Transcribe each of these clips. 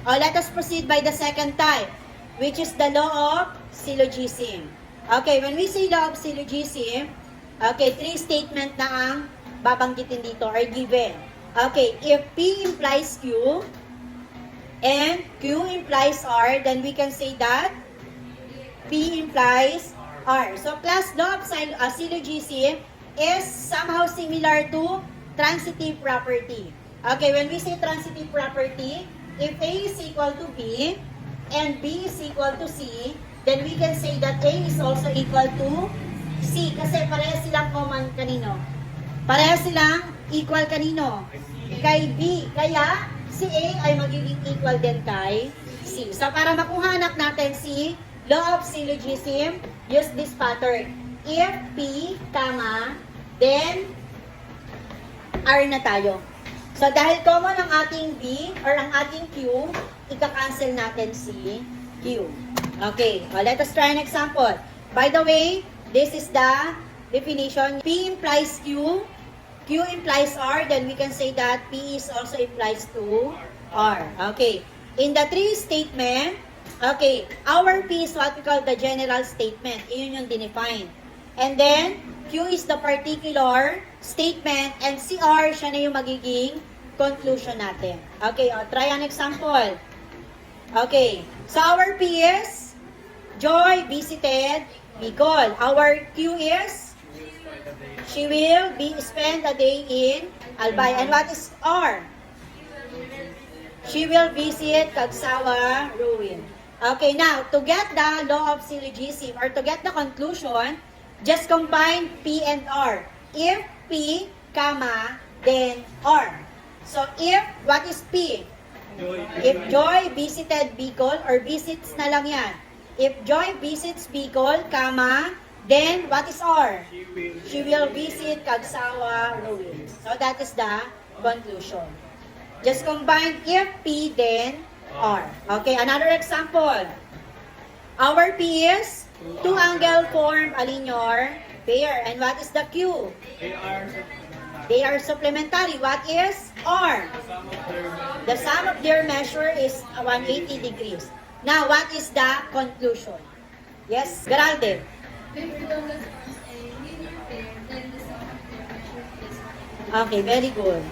Let us proceed by the second type, which is the law of syllogism. Okay, when we say law of syllogism, okay, 3 statement na ang babanggitin dito are given. Okay, if P implies Q and Q implies R, then we can say that P implies R. So, class law of syllogism is somehow similar to transitive property. Okay, when we say transitive property, if A is equal to B and B is equal to C, then we can say that A is also equal to C. Kasi parehas silang common kanino? Parehas silang equal kanino? Kay B. Kaya, si A ay magiging equal din kay C. So, para makuhanak natin si law of syllogism, use this pattern. If P, then R na tayo. So, dahil common ang ating B or ang ating Q, ika-cancel natin si Q. Okay, let us try an example. By the way, this is the definition. P implies Q, Q implies R, then we can say that P is also implies to R. Okay, in the 3 statement, okay, our P is what we call the general statement. Iyon yung dinefine. And then, Q is the particular statement, and si R, siya na yung magiging conclusion natin. Okay, try an example. Okay, so our P is Joy visited Bicol. Our Q is she will spend a day in Albay. And what is R? She will visit Cagsawa Ruin. Okay, now, to get the law of syllogism or to get the conclusion, just combine P and R. If P, then R. So, if, what is P? If Joy visited Bicol, or visits na lang yan. If Joy visits Bicol, then what is R? She will visit Cagsawa Ruins. So, that is the conclusion. Just combine if P, then R. Okay, another example. Our P is two-angle form a linear pair. And what is the Q? They are supplementary. What is R? The sum of their measure is 180 degrees. Now, what is the conclusion? Yes, Geralde. Okay, very good.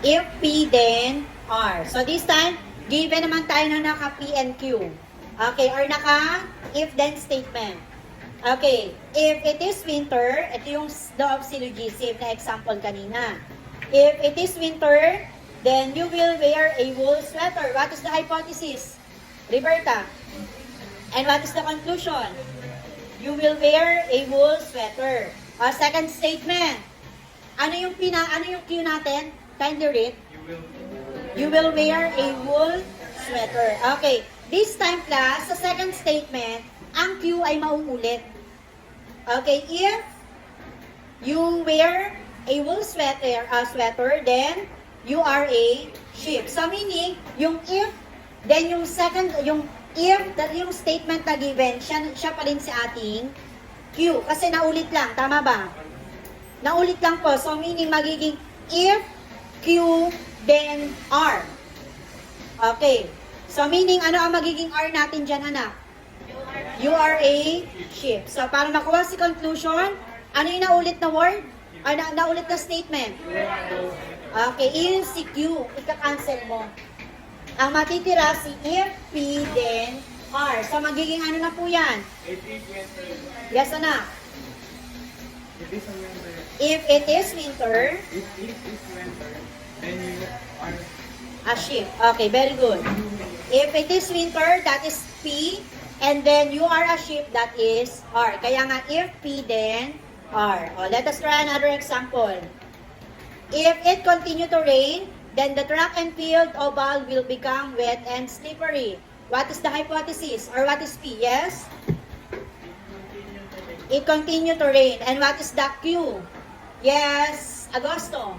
If P, then R. So, this time, given naman tayo na naka P and Q. Okay, or naka if-then statement. Okay, if it is winter, ito yung law of syllogism na example kanina. If it is winter, then you will wear a wool sweater. What is the hypothesis? Roberta. And what is the conclusion? You will wear a wool sweater. Second statement. Ano yung Q natin? Kindly read. You will wear a wool sweater. Okay. This time, class, sa second statement, ang Q ay mauulit. Okay. If you wear a wool sweater, then you are a sheep. So, meaning, yung if, then yung second, yung if, yung statement na given, siya pa rin si ating Q. Kasi naulit lang. Tama ba? Naulit lang po. So, meaning, magiging if Q, then R. Okay. So, meaning, ano ang magiging R natin dyan, anak? You are a sheep. So, para makuha si conclusion, ano yung naulit na word? Naulit na statement? Okay, yun si Q. Ika-cancel mo. Ang matitira si if, P, then R. So, magiging ano na po yan? Yes, anak. If it is winter, then you are a sheep. Okay, very good. If it is winter, that is P, and then you are a sheep, that is R. Kaya nga, if P, then R. Let us try another example. If it continue to rain, then the track and field oval will become wet and slippery. What is the hypothesis? Or what is P? Yes? It continue to rain. And what is the Q? Yes, Agosto.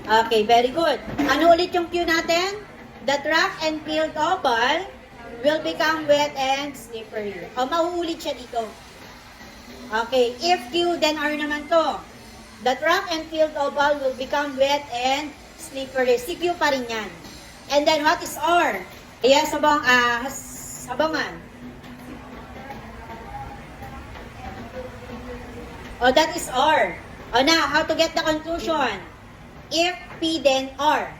Okay, very good. Ano ulit yung Q natin? The track and field oval will become wet and slippery. Mauulit siya dito. Okay, if Q, then R naman to. The track and field oval will become wet and slippery. slippery. Si Q pa rin yan. And then, what is R? Ayan, sabangan. Oh, that is R. Oh, now, how to get the conclusion? If P, then R.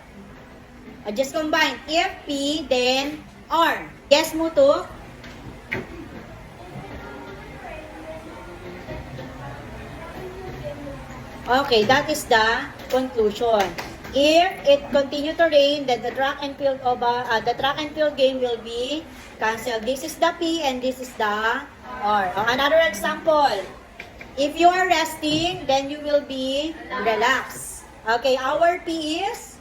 Oh, just combine. If P, then R. Yes, Mutu? Okay, that is the conclusion. If it continue to rain, then the track and field game will be canceled. This is the P and this is the R. Another example. If you are resting, then you will be relaxed. Okay, our P is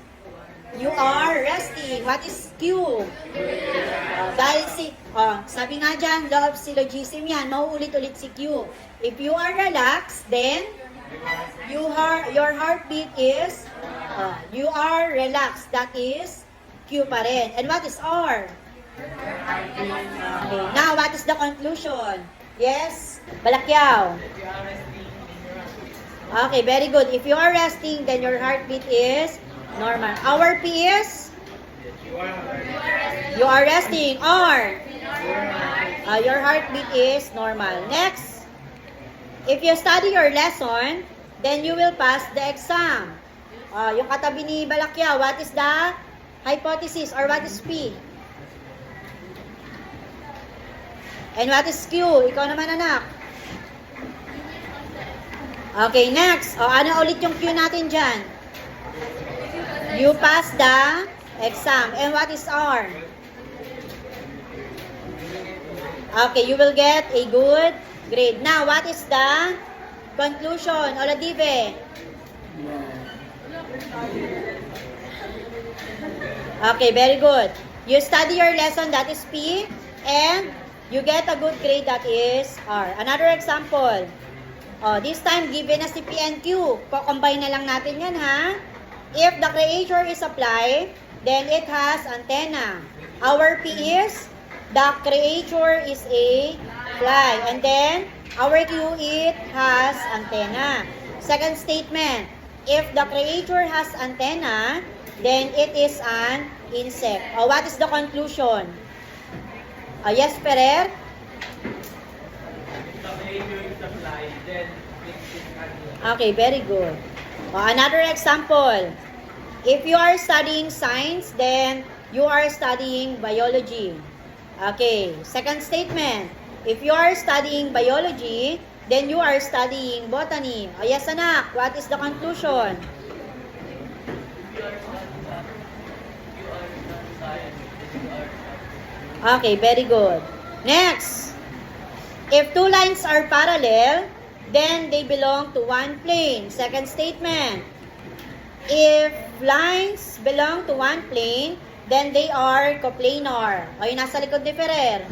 you are resting. What is Q? Dahil sabi nga dyan, law of syllogism yan, mauulit-ulit si Q. If you are relaxed, then your heartbeat is you are relaxed. That is Q pa rin. And what is R? Okay. Now, what is the conclusion? Yes? Balakyaw. Okay, very good. If you are resting, then your heartbeat is normal. Our P is? You are resting. R? Your heartbeat is normal. Next. If you study your lesson, then you will pass the exam. Yung katabi ni Balakya, what is the hypothesis or what is P? And what is Q? Ikaw naman, anak. Okay, next. Ano ulit yung Q natin dyan? You pass the exam. And what is R? Okay, you will get a good grade. Now, what is the conclusion? Oladive. Okay, very good. You study your lesson, that is P, and you get a good grade, that is R. Another example. This time, given na si P and Q. Combine na lang natin yan, ha? If the creature is a fly, then it has antenna. Our P is, the creature is a fly. And then, our Q, it has antenna. Second statement, if the creature has antenna, then it is an insect. What is the conclusion? Yes, Ferrer? Okay, very good. Another example. If you are studying science, then you are studying biology. Okay, second statement. If you are studying biology, then you are studying botany. Yes, anak. What is the conclusion? Okay, very good. Next. If two lines are parallel, then they belong to one plane. Second statement. If lines belong to one plane, then they are coplanar. O yung nasa likod ni Ferrer.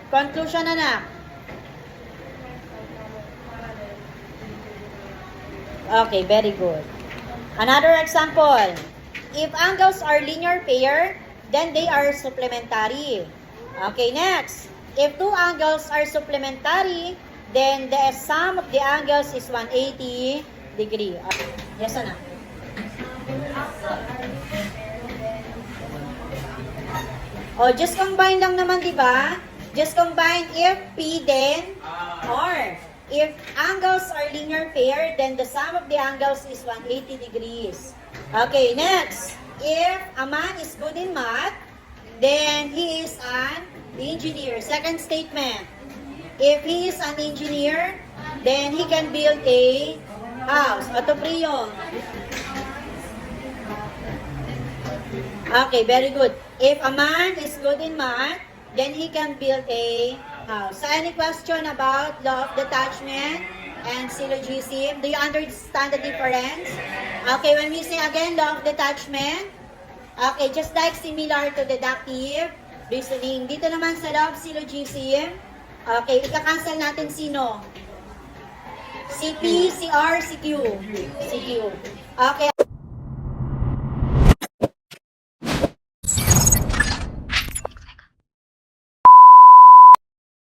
Conclusion, anak. Okay, very good. Another example. If angles are linear pair, then they are supplementary. Okay, next. If two angles are supplementary, then the sum of the angles is 180 degree. Yes, anak. Just combine lang naman, di ba? Just combine if P, then R. If angles are linear pair, then the sum of the angles is 180 degrees. Okay, next. If a man is good in math, then he is an engineer. Second statement. If he is an engineer, then he can build a house. Otopriyo. Okay, very good. If a man is good in math, then he can build a house. So, any question about law of detachment and syllogism? Do you understand the difference? Okay, when we say again law of detachment, okay, just like similar to deductive reasoning. Dito naman sa law of syllogism, okay, ika-cancel natin sino? Si P, si R, si Q. Si Q. Okay.